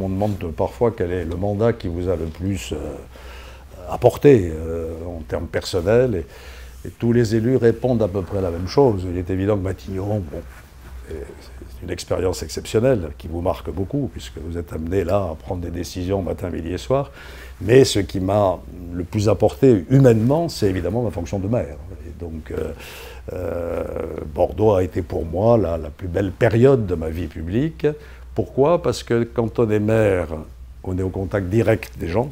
On demande parfois quel est le mandat qui vous a le plus apporté en termes personnels. Et tous les élus répondent à peu près la même chose. Il est évident que Matignon, bon, c'est une expérience exceptionnelle qui vous marque beaucoup, puisque vous êtes amené là à prendre des décisions matin, midi et soir. Mais ce qui m'a le plus apporté humainement, c'est évidemment ma fonction de maire. Et donc, Bordeaux a été pour moi la plus belle période de ma vie publique. Pourquoi? Parce que quand on est maire, on est au contact direct des gens.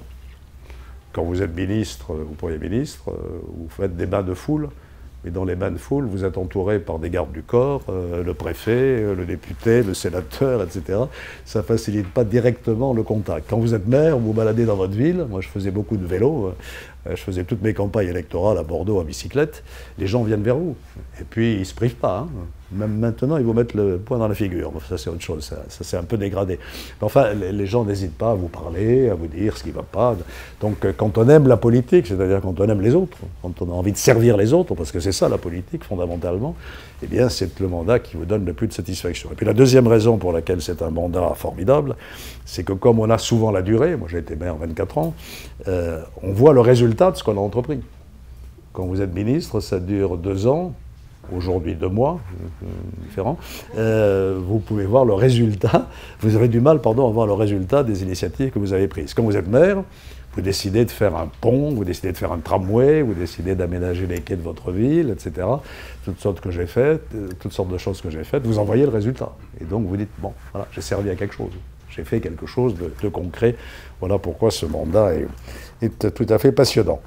Quand vous êtes ministre ou Premier ministre, vous faites des bains de foule. Mais dans les bains de foule, vous êtes entouré par des gardes du corps, le préfet, le député, le sénateur, etc. Ça ne facilite pas directement le contact. Quand vous êtes maire, vous vous baladez dans votre ville. Moi, je faisais beaucoup de vélo. Je faisais toutes mes campagnes électorales à Bordeaux à bicyclette. Les gens viennent vers vous. Et puis, ils ne se privent pas. Hein. Même maintenant, ils vous mettent le poing dans la figure. Ça, c'est autre chose. Ça c'est un peu dégradé. Mais enfin, les gens n'hésitent pas à vous parler, à vous dire ce qui ne va pas. Donc, quand on aime la politique, c'est-à-dire quand on aime les autres, quand on a envie de servir les autres, parce que c'est ça la politique, fondamentalement, eh bien, c'est le mandat qui vous donne le plus de satisfaction. Et puis, la deuxième raison pour laquelle c'est un mandat formidable, c'est que comme on a souvent la durée, moi j'ai été maire 24 ans, on voit le résultat de ce qu'on a entrepris. Quand vous êtes ministre, ça dure 2 ans, aujourd'hui 2 mois, différent, vous pouvez voir le résultat, vous avez du mal, pardon, à voir le résultat des initiatives que vous avez prises. Quand vous êtes maire, vous décidez de faire un pont, vous décidez de faire un tramway, vous décidez d'aménager les quais de votre ville, etc. Toutes sortes de choses que j'ai faites, vous envoyez le résultat. Et donc vous dites, bon, voilà, j'ai servi à quelque chose. J'ai fait quelque chose de concret. Voilà pourquoi ce mandat est tout à fait passionnant.